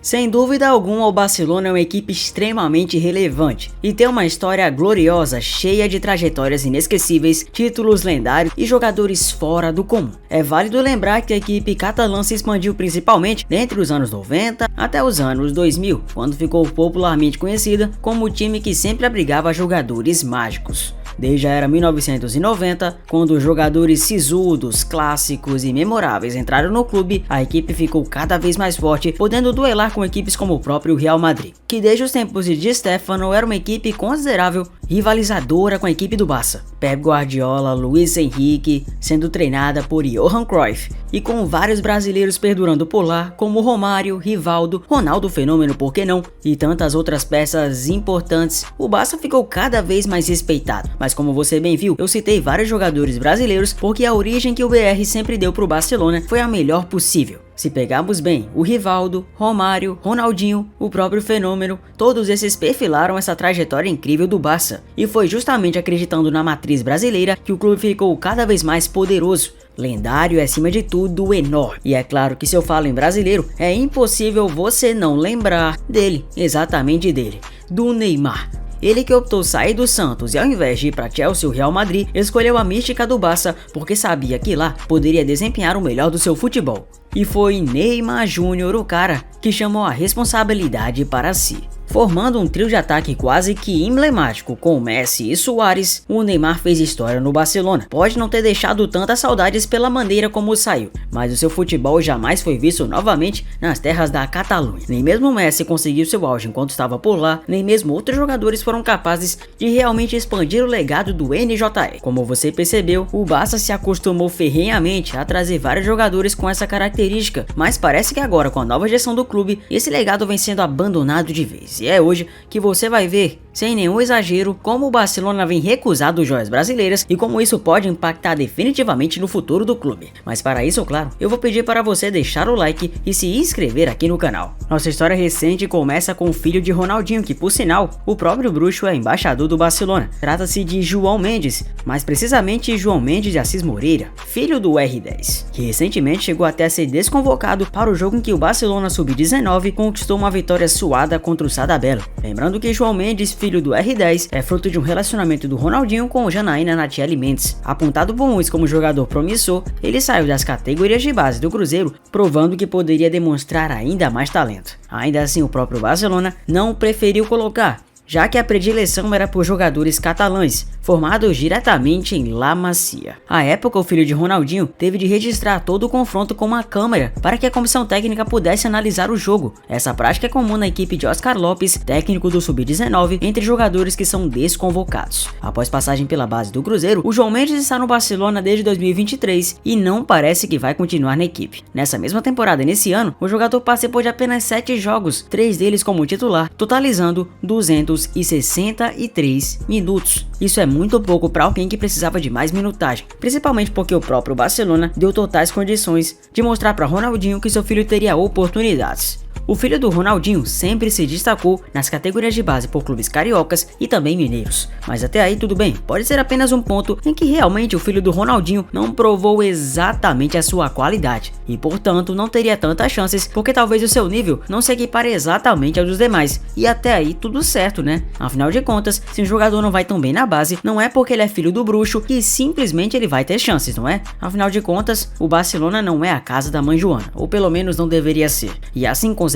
Sem dúvida alguma, o Barcelona é uma equipe extremamente relevante e tem uma história gloriosa, cheia de trajetórias inesquecíveis, títulos lendários e jogadores fora do comum. É válido lembrar que a equipe catalã se expandiu principalmente entre os anos 90 até os anos 2000, quando ficou popularmente conhecida como o time que sempre abrigava jogadores mágicos. Desde a era 1990, quando os jogadores sisudos, clássicos e memoráveis entraram no clube, a equipe ficou cada vez mais forte, podendo duelar com equipes como o próprio Real Madrid, que desde os tempos de Di Stéfano era uma equipe considerável, rivalizadora com a equipe do Barça. Pep Guardiola, Luis Henrique, sendo treinada por Johan Cruyff, e com vários brasileiros perdurando por lá, como Romário, Rivaldo, Ronaldo Fenômeno, por que não, e tantas outras peças importantes, o Barça ficou cada vez mais respeitado. Mas como você bem viu, eu citei vários jogadores brasileiros porque a origem que o BR sempre deu pro Barcelona foi a melhor possível. Se pegarmos bem, o Rivaldo, Romário, Ronaldinho, o próprio Fenômeno, todos esses perfilaram essa trajetória incrível do Barça. E foi justamente acreditando na matriz brasileira que o clube ficou cada vez mais poderoso, lendário e acima de tudo enorme. E é claro que se eu falo em brasileiro, é impossível você não lembrar dele, exatamente dele, do Neymar. Ele que optou sair do Santos e ao invés de ir para Chelsea ou Real Madrid, escolheu a mística do Barça porque sabia que lá poderia desempenhar o melhor do seu futebol. E foi Neymar Júnior o cara que chamou a responsabilidade para si. Formando um trio de ataque quase que emblemático com Messi e Suárez, o Neymar fez história no Barcelona. Pode não ter deixado tantas saudades pela maneira como saiu, mas o seu futebol jamais foi visto novamente nas terras da Catalunha. Nem mesmo Messi conseguiu seu auge enquanto estava por lá, nem mesmo outros jogadores foram capazes de realmente expandir o legado do NJE. Como você percebeu, o Barça se acostumou ferrenhamente a trazer vários jogadores com essa característica, mas parece que agora com a nova gestão do clube, esse legado vem sendo abandonado de vez. E é hoje que você vai ver, sem nenhum exagero, como o Barcelona vem recusado joias brasileiras e como isso pode impactar definitivamente no futuro do clube. Mas para isso, claro, eu vou pedir para você deixar o like e se inscrever aqui no canal. Nossa história recente começa com o filho de Ronaldinho, que por sinal, o próprio bruxo é embaixador do Barcelona. Trata-se de João Mendes, mais precisamente João Mendes de Assis Moreira, filho do R10, que recentemente chegou até a ser desconvocado para o jogo em que o Barcelona Sub-19 conquistou uma vitória suada contra o Sada Belo. Lembrando que João Mendes, filho do R10, é fruto de um relacionamento do Ronaldinho com Janaína Natiele Mendes. Apontado por muitos como jogador promissor, ele saiu das categorias de base do Cruzeiro, provando que poderia demonstrar ainda mais talento. Ainda assim, o próprio Barcelona não preferiu colocar, já que a predileção era por jogadores catalães, formados diretamente em La Masia. À época, o filho de Ronaldinho teve de registrar todo o confronto com uma câmera para que a comissão técnica pudesse analisar o jogo. Essa prática é comum na equipe de Oscar Lopes, técnico do Sub-19, entre jogadores que são desconvocados. Após passagem pela base do Cruzeiro, o João Mendes está no Barcelona desde 2023 e não parece que vai continuar na equipe. Nessa mesma temporada, nesse ano, o jogador participou de apenas 7 jogos, 3 deles como titular, totalizando 263 minutos. Isso é muito pouco para alguém que precisava de mais minutagem, principalmente porque o próprio Barcelona deu totais condições de mostrar para Ronaldinho que seu filho teria oportunidades. O filho do Ronaldinho sempre se destacou nas categorias de base por clubes cariocas e também mineiros. Mas até aí tudo bem, pode ser apenas um ponto em que realmente o filho do Ronaldinho não provou exatamente a sua qualidade e portanto não teria tantas chances porque talvez o seu nível não se equipare exatamente ao dos demais. E até aí tudo certo, né? Afinal de contas, se um jogador não vai tão bem na base, não é porque ele é filho do bruxo que simplesmente ele vai ter chances, não é? Afinal de contas, o Barcelona não é a casa da mãe Joana, ou pelo menos não deveria ser. E assim, consequentemente,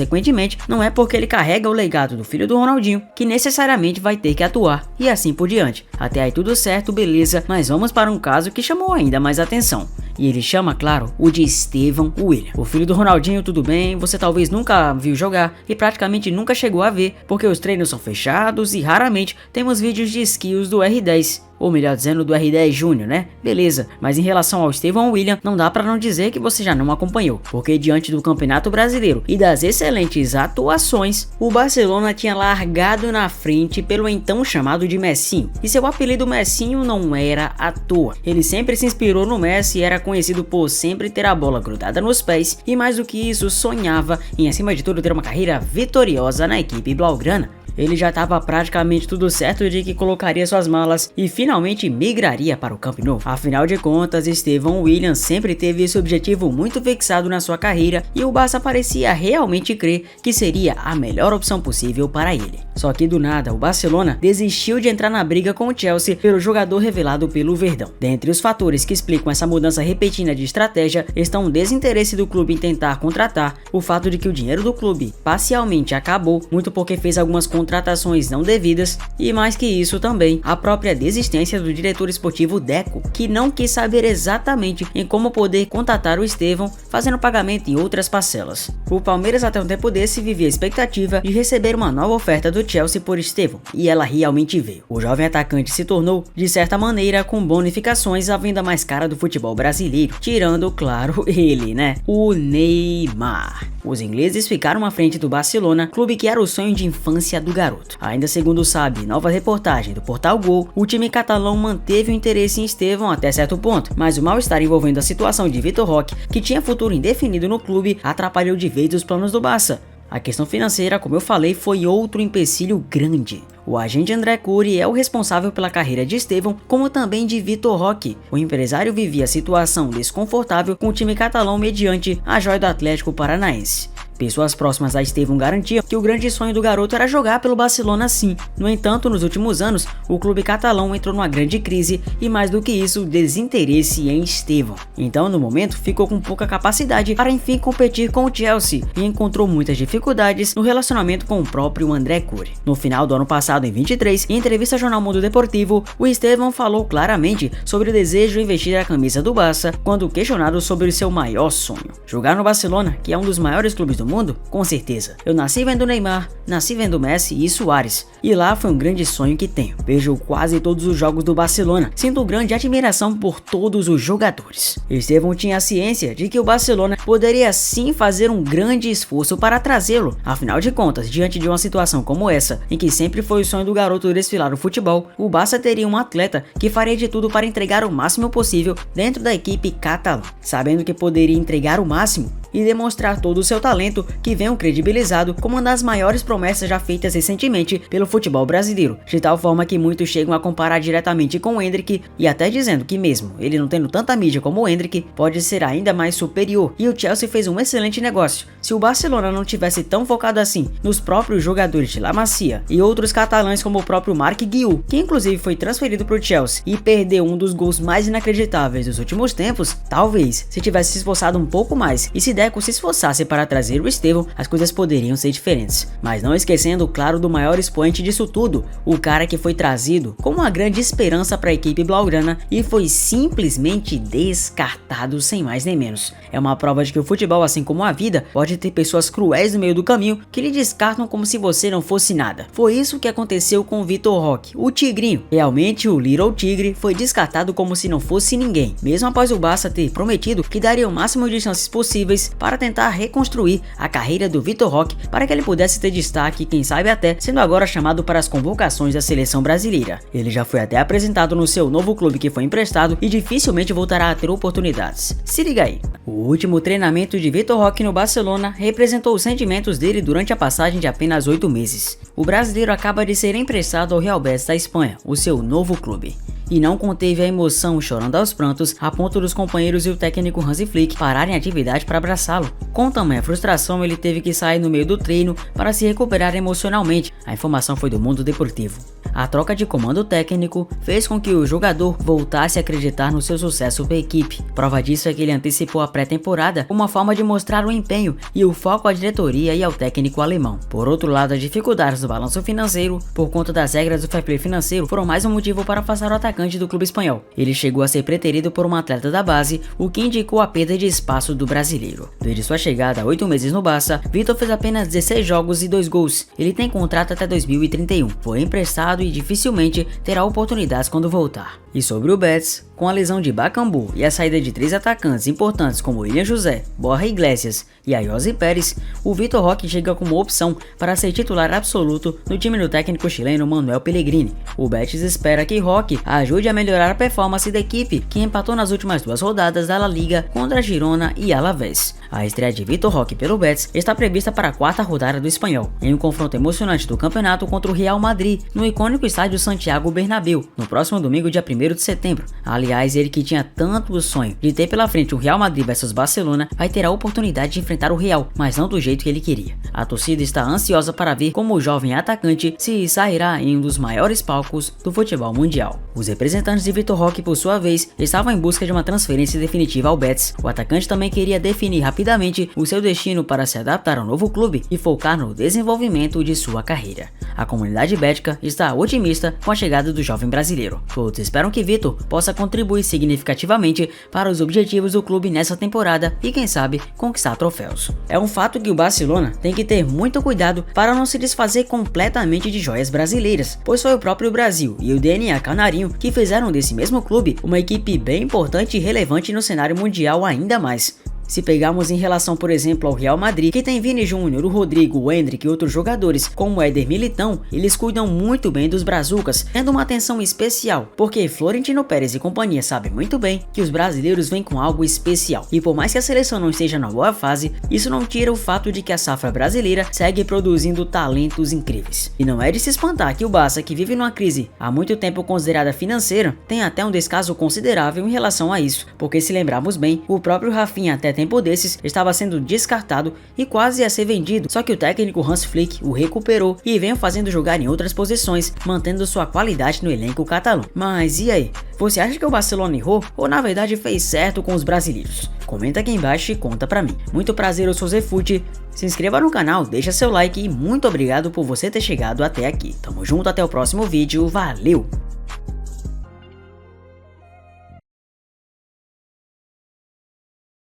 não é porque ele carrega o legado do filho do Ronaldinho que necessariamente vai ter que atuar, e assim por diante. Até aí tudo certo, beleza, mas vamos para um caso que chamou ainda mais atenção. E ele chama, claro, o de Estevão William. O filho do Ronaldinho, tudo bem, você talvez nunca viu jogar e praticamente nunca chegou a ver, porque os treinos são fechados e raramente temos vídeos de skills do R10. Ou melhor dizendo, do R10 Júnior, né? Beleza, mas em relação ao Estevão William, não dá pra não dizer que você já não acompanhou, porque diante do Campeonato Brasileiro e das excelentes atuações, o Barcelona tinha largado na frente pelo então chamado de Messinho. E seu apelido Messinho não era à toa. Ele sempre se inspirou no Messi e era conhecido por sempre ter a bola grudada nos pés e mais do que isso, sonhava em acima de tudo ter uma carreira vitoriosa na equipe blaugrana. ele já estava praticamente tudo certo de que colocaria suas malas e finalmente migraria para o Camp Nou. Afinal de contas, Estevão William sempre teve esse objetivo muito fixado na sua carreira e o Barça parecia realmente crer que seria a melhor opção possível para ele. Só que do nada, o Barcelona desistiu de entrar na briga com o Chelsea pelo jogador revelado pelo Verdão. Dentre os fatores que explicam essa mudança repentina de estratégia estão o desinteresse do clube em tentar contratar, o fato de que o dinheiro do clube parcialmente acabou, muito porque fez algumas contratações não devidas, e mais que isso também, a própria desistência do diretor esportivo Deco, que não quis saber exatamente em como poder contatar o Estevão, fazendo pagamento em outras parcelas. O Palmeiras até um tempo desse vivia a expectativa de receber uma nova oferta do Chelsea por Estevão, e ela realmente veio. O jovem atacante se tornou, de certa maneira, com bonificações a venda mais cara do futebol brasileiro, tirando, claro, ele, né? O Neymar. Os ingleses ficaram à frente do Barcelona, clube que era o sonho de infância do garoto. Ainda segundo sabe, nova reportagem do Portal Gol, o time catalão manteve o interesse em Estevão até certo ponto, mas o mal-estar envolvendo a situação de Vitor Roque, que tinha futuro indefinido no clube, atrapalhou de vez os planos do Barça. A questão financeira, como eu falei, foi outro empecilho grande. O agente André Cury é o responsável pela carreira de Estevão, como também de Vitor Roque. O empresário vivia a situação desconfortável com o time catalão mediante a joia do Atlético Paranaense. Pessoas próximas a Estevão garantiam que o grande sonho do garoto era jogar pelo Barcelona sim. No entanto, nos últimos anos, o clube catalão entrou numa grande crise e, mais do que isso, desinteresse em Estevão. Então, no momento, ficou com pouca capacidade para enfim competir com o Chelsea e encontrou muitas dificuldades no relacionamento com o próprio André Cury. No final do ano passado, em 23, em entrevista ao jornal Mundo Deportivo, o Estevão falou claramente sobre o desejo de vestir a camisa do Barça quando questionado sobre o seu maior sonho: jogar no Barcelona, que é um dos maiores clubes do mundo? Com certeza. Eu nasci vendo Neymar, nasci vendo Messi e Suárez, e lá foi um grande sonho que tenho. Vejo quase todos os jogos do Barcelona, sinto grande admiração por todos os jogadores. Estevão tinha a ciência de que o Barcelona poderia sim fazer um grande esforço para trazê-lo. Afinal de contas, diante de uma situação como essa, em que sempre foi o sonho do garoto desfilar no futebol, o Barça teria um atleta que faria de tudo para entregar o máximo possível dentro da equipe catalã, sabendo que poderia entregar o máximo e demonstrar todo o seu talento, que vem credibilizado como uma das maiores promessas já feitas recentemente pelo futebol brasileiro, de tal forma que muitos chegam a comparar diretamente com o Endrick e até dizendo que mesmo ele não tendo tanta mídia como o Endrick, pode ser ainda mais superior, e o Chelsea fez um excelente negócio. Se o Barcelona não tivesse tão focado assim nos próprios jogadores de La Masia e outros catalães como o próprio Marc Guiu, que inclusive foi transferido para o Chelsea e perdeu um dos gols mais inacreditáveis dos últimos tempos, talvez se tivesse se esforçado um pouco mais e se Deco se esforçasse para trazer o Estevão, as coisas poderiam ser diferentes. Mas não esquecendo, claro, do maior expoente disso tudo, o cara que foi trazido como uma grande esperança para a equipe blaugrana e foi simplesmente descartado sem mais nem menos. É uma prova de que o futebol, assim como a vida, pode ter pessoas cruéis no meio do caminho que lhe descartam como se você não fosse nada. Foi isso que aconteceu com o Vitor Roque, o Tigrinho. Realmente o Little Tigre foi descartado como se não fosse ninguém, mesmo após o Barça ter prometido que daria o máximo de chances possíveis para tentar reconstruir a carreira do Vitor Roque para que ele pudesse ter destaque, quem sabe até sendo agora chamado para as convocações da seleção brasileira. Ele já foi até apresentado no seu novo clube que foi emprestado e dificilmente voltará a ter oportunidades. Se liga aí. O último treinamento de Vitor Roque no Barcelona representou os sentimentos dele durante a passagem de apenas 8 meses. O brasileiro acaba de ser emprestado ao Real Betis da Espanha, o seu novo clube, e não conteve a emoção, chorando aos prantos, a ponto dos companheiros e o técnico Hansi Flick pararem a atividade para abraçá-lo. Com tamanha frustração, ele teve que sair no meio do treino para se recuperar emocionalmente. A informação foi do Mundo Deportivo. A troca de comando técnico fez com que o jogador voltasse a acreditar no seu sucesso pela equipe. Prova disso é que ele antecipou a pré-temporada, uma forma de mostrar o empenho e o foco à diretoria e ao técnico alemão. Por outro lado, as dificuldades do balanço financeiro, por conta das regras do fair play financeiro, foram mais um motivo para afastar o atacante do clube espanhol. Ele chegou a ser preterido por um atleta da base, o que indicou a perda de espaço do brasileiro. Desde sua chegada há 8 meses no Barça, Vitor fez apenas 16 jogos e 2 gols. Ele tem contrato até 2031, foi emprestado e dificilmente terá oportunidades quando voltar. E sobre o Betis, com a lesão de Bakambu e a saída de 3 atacantes importantes como William José, Borja Iglesias e Ayoze Pérez, o Vitor Roque chega como opção para ser titular absoluto no time do técnico chileno Manuel Pellegrini. O Betis espera que Roque ajude a melhorar a performance da equipe, que empatou nas últimas 2 rodadas da La Liga contra Girona e Alavés. A estreia de Vitor Roque pelo Betis está prevista para a 4ª rodada do espanhol, em um confronto emocionante do campeonato contra o Real Madrid, no icônico estádio Santiago Bernabéu, no próximo domingo, dia 1º de setembro. Aliás, ele que tinha tanto o sonho de ter pela frente o Real Madrid vs Barcelona, vai ter a oportunidade de enfrentar o Real, mas não do jeito que ele queria. A torcida está ansiosa para ver como o jovem atacante se sairá em um dos maiores palcos do futebol mundial. Os representantes de Vitor Roque, por sua vez, estavam em busca de uma transferência definitiva ao Betis. O atacante também queria definir rapidamente o seu destino para se adaptar ao novo clube e focar no desenvolvimento de sua carreira. A comunidade bética está otimista com a chegada do jovem brasileiro. Todos esperam que Vitor possa contribuir significativamente para os objetivos do clube nessa temporada e, quem sabe, conquistar troféus. É um fato que o Barcelona tem que ter muito cuidado para não se desfazer completamente de joias brasileiras, pois foi o próprio Brasil e o DNA Canarinho que fizeram desse mesmo clube uma equipe bem importante e relevante no cenário mundial ainda mais. Se pegarmos em relação, por exemplo, ao Real Madrid, que tem Vini Júnior, o Rodrigo, o Endrick e outros jogadores, como o Éder Militão, eles cuidam muito bem dos brazucas, tendo uma atenção especial, porque Florentino Pérez e companhia sabem muito bem que os brasileiros vêm com algo especial. E por mais que a seleção não esteja na boa fase, isso não tira o fato de que a safra brasileira segue produzindo talentos incríveis. E não é de se espantar que o Barça, que vive numa crise há muito tempo considerada financeira, tem até um descaso considerável em relação a isso, porque se lembrarmos bem, o próprio Rafinha até tempo desses estava sendo descartado e quase ia ser vendido, só que o técnico Hans Flick o recuperou e vem fazendo jogar em outras posições, mantendo sua qualidade no elenco catalão. Mas e aí? Você acha que o Barcelona errou ou na verdade fez certo com os brasileiros? Comenta aqui embaixo e conta pra mim. Muito prazer, eu sou Zefute, se inscreva no canal, deixa seu like e muito obrigado por você ter chegado até aqui. Tamo junto, até o próximo vídeo, valeu!